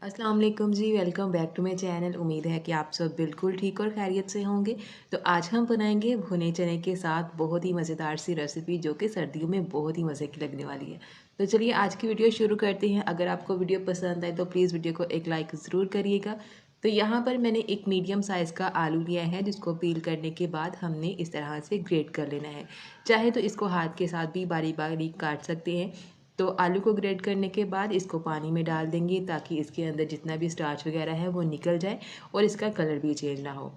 अस्सलाम वालेकुम जी, welcome back to my channel. उम्मीद है कि आप सब बिल्कुल ठीक और खैरियत से होंगे। तो आज हम बनाएंगे भुने चने के साथ बहुत ही मज़ेदार सी रेसिपी जो कि सर्दियों में बहुत ही मज़े की लगने वाली है। तो चलिए आज की वीडियो शुरू करते हैं। अगर आपको वीडियो पसंद आए तो प्लीज़ वीडियो को एक लाइक ज़रूर करिएगा। तो यहाँ पर मैंने एक मीडियम साइज़ का आलू लिया है जिसको पील करने के बाद हमने इस तरह से ग्रेट कर लेना है। चाहे तो इसको हाथ के साथ भी बारीक बारीक काट सकते हैं। तो आलू को ग्रेट करने के बाद इसको पानी में डाल देंगे ताकि इसके अंदर जितना भी स्टार्च वगैरह है वो निकल जाए और इसका कलर भी चेंज ना हो।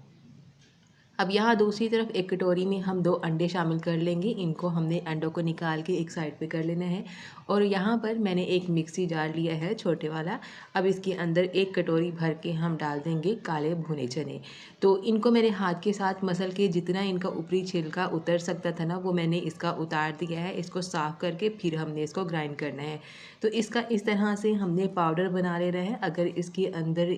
अब यहाँ दूसरी तरफ एक कटोरी में हम 2 अंडे शामिल कर लेंगे। इनको हमने अंडों को निकाल के एक साइड पे कर लेना है। और यहाँ पर मैंने एक मिक्सी जार लिया है छोटे वाला। अब इसके अंदर एक कटोरी भर के हम डाल देंगे काले भुने चने। तो इनको मैंने हाथ के साथ मसल के जितना इनका ऊपरी छिलका उतर सकता था ना वो मैंने इसका उतार दिया है। इसको साफ़ करके फिर हमने इसको ग्राइंड करना है। तो इसका इस तरह से हमने पाउडर बना लेना है। अगर इसके अंदर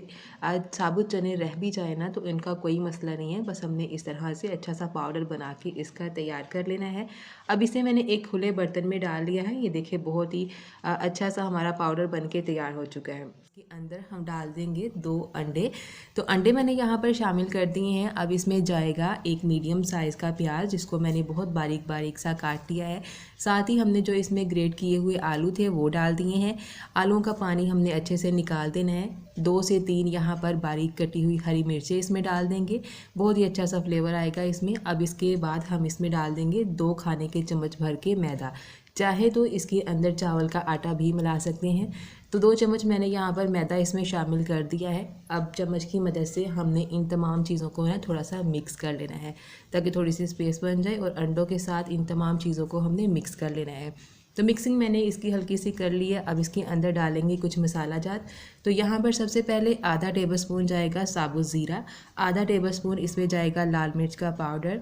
साबुत चने रह भी जाए ना तो इनका कोई मसला नहीं है। बस हमने इस तरह से अच्छा सा पाउडर बना के इसका तैयार कर लेना है। अब इसे मैंने एक खुले बर्तन में डाल लिया है। ये देखिए बहुत ही अच्छा सा हमारा पाउडर बन के तैयार हो चुका है। इसके अंदर हम डाल देंगे 2 अंडे। तो अंडे मैंने यहाँ पर शामिल कर दिए हैं। अब इसमें जाएगा एक मीडियम साइज़ का प्याज जिसको मैंने बहुत बारीक बारीक सा काट लिया है। साथ ही हमने जो इसमें ग्रेट किए हुए आलू थे वो डाल दिए हैं। आलूओं का पानी हमने अच्छे से निकाल देना है। 2 से 3 यहाँ पर बारीक कटी हुई हरी मिर्चें इसमें डाल देंगे। बहुत ही अच्छा सा फ्लेवर आएगा इसमें। अब इसके बाद हम इसमें डाल देंगे 2 खाने के चम्मच भर के मैदा। चाहे तो इसके अंदर चावल का आटा भी मिला सकते हैं। तो 2 चम्मच मैंने यहाँ पर मैदा इसमें शामिल कर दिया है। अब चम्मच की मदद से हमने इन तमाम चीज़ों को ना थोड़ा सा मिक्स कर लेना है ताकि थोड़ी सी स्पेस बन जाए और अंडों के साथ इन तमाम चीज़ों को हमने मिक्स कर लेना है। तो मिक्सिंग मैंने इसकी हल्की सी कर ली है। अब इसके अंदर डालेंगे कुछ मसाला जात। तो यहाँ पर सबसे पहले आधा टेबलस्पून जाएगा साबुत ज़ीरा, आधा टेबलस्पून इसमें जाएगा लाल मिर्च का पाउडर।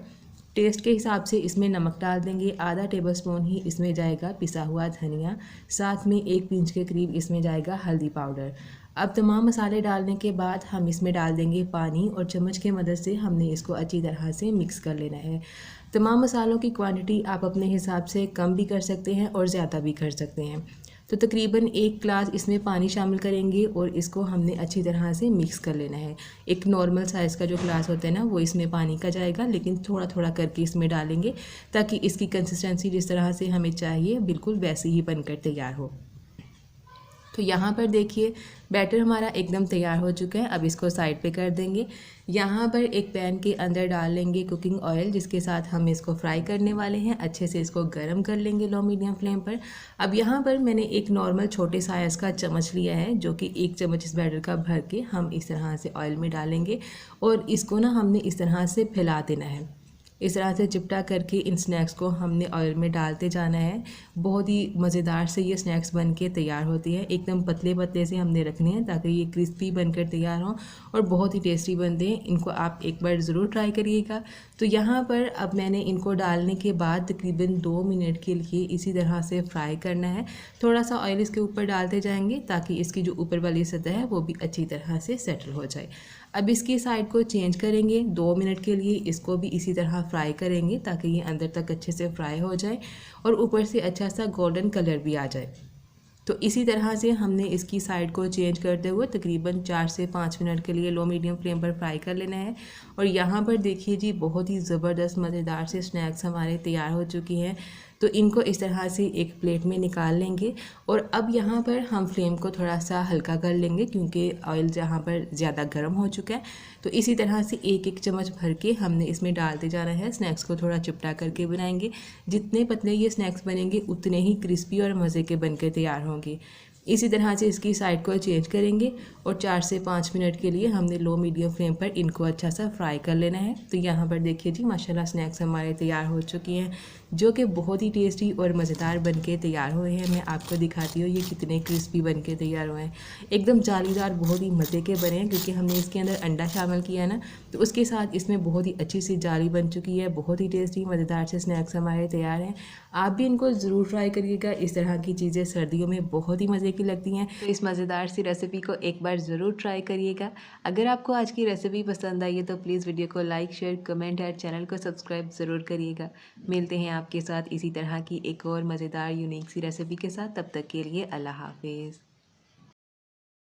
टेस्ट के हिसाब से इसमें नमक डाल देंगे। आधा टेबलस्पून ही इसमें जाएगा पिसा हुआ धनिया। साथ में 1 पिंच के करीब इसमें जाएगा हल्दी पाउडर। अब तमाम मसाले डालने के बाद हम इसमें डाल देंगे पानी और चम्मच की मदद से हमने इसको अच्छी तरह से मिक्स कर लेना है। तमाम मसालों की क्वांटिटी आप अपने हिसाब से कम भी कर सकते हैं और ज़्यादा भी कर सकते हैं। तो तकरीबन 1 गिलास इसमें पानी शामिल करेंगे और इसको हमने अच्छी तरह से मिक्स कर लेना है। एक नॉर्मल साइज़ का जो गिलास होता है ना वो इसमें पानी का जाएगा, लेकिन थोड़ा थोड़ा करके इसमें डालेंगे ताकि इसकी कंसिस्टेंसी जिस तरह से हमें चाहिए बिल्कुल वैसी ही बनकर तैयार हो। तो यहाँ पर देखिए बैटर हमारा एकदम तैयार हो चुका है। अब इसको साइड पे कर देंगे। यहाँ पर एक पैन के अंदर डाल लेंगे कुकिंग ऑयल जिसके साथ हम इसको फ्राई करने वाले हैं। अच्छे से इसको गर्म कर लेंगे लो मीडियम फ्लेम पर। अब यहाँ पर मैंने एक नॉर्मल छोटे साइज़ का चम्मच लिया है जो कि 1 चम्मच इस बैटर का भर के हम इस तरह से ऑयल में डालेंगे और इसको ना हमने इस तरह से फैला देना है। इस तरह से चिपटा करके इन स्नैक्स को हमने ऑयल में डालते जाना है। बहुत ही मज़ेदार से ये स्नैक्स बन के तैयार होती है। एकदम पतले पतले से हमने रखने हैं ताकि ये क्रिस्पी बनकर तैयार हों और बहुत ही टेस्टी बनते हैं। इनको आप एक बार ज़रूर ट्राई करिएगा। तो यहाँ पर अब मैंने इनको डालने के बाद तकरीबन 2 मिनट के लिए इसी तरह से फ्राई करना है। थोड़ा सा ऑयल इसके ऊपर डालते जाएंगे ताकि इसकी जो ऊपर वाली सतह है वो भी अच्छी तरह से सेटल हो जाए। अब इसकी साइड को चेंज करेंगे। 2 मिनट के लिए इसको भी इसी तरह फ्राई करेंगे ताकि ये अंदर तक अच्छे से फ्राई हो जाए और ऊपर से अच्छा सा गोल्डन कलर भी आ जाए। तो इसी तरह से हमने इसकी साइड को चेंज करते हुए तकरीबन 4 से 5 मिनट के लिए लो मीडियम फ्लेम पर फ्राई कर लेना है। और यहाँ पर देखिए जी बहुत ही ज़बरदस्त मज़ेदार से स्नैक्स हमारे तैयार हो चुकी हैं। तो इनको इस तरह से एक प्लेट में निकाल लेंगे और अब यहाँ पर हम फ्लेम को थोड़ा सा हल्का कर लेंगे क्योंकि ऑयल जहाँ पर ज़्यादा गर्म हो चुका है। तो इसी तरह से 1-1 चम्मच भर के हमने इसमें डालते जाना है। स्नैक्स को थोड़ा चिपटा करके बनाएंगे। जितने पतले ये स्नैक्स बनेंगे उतने ही क्रिस्पी और मज़े के बनकर तैयार होंगे। इसी तरह से इसकी साइड को चेंज करेंगे और 4 से 5 मिनट के लिए हमने लो मीडियम फ्लेम पर इनको अच्छा सा फ्राई कर लेना है। तो यहाँ पर देखिए जी माशाल्लाह स्नैक्स हमारे तैयार हो चुकी हैं जो कि बहुत ही टेस्टी और मज़ेदार बनके तैयार हुए हैं। मैं आपको दिखाती हूँ ये कितने क्रिस्पी बनके तैयार हुए हैं। एकदम जालीदार बहुत ही मज़े के बने हैं क्योंकि हमने इसके अंदर अंडा शामिल किया है ना, तो उसके साथ इसमें बहुत ही अच्छी सी जाली बन चुकी है। बहुत ही टेस्टी मज़ेदार से स्नैक्स हमारे तैयार हैं। आप भी इनको ज़रूर ट्राई करिएगा। इस तरह की चीज़ें सर्दियों में बहुत ही मज़े की लगती हैं। तो इस मज़ेदार सी रेसिपी को एक बार ज़रूर ट्राई करिएगा। अगर आपको आज की रेसिपी पसंद आई है तो प्लीज़ वीडियो को लाइक शेयर कमेंट और चैनल को सब्सक्राइब ज़रूर करिएगा। मिलते हैं आपके साथ इसी तरह की एक और मज़ेदार यूनिक सी रेसिपी के साथ। तब तक के लिए अल्लाह हाफिज़।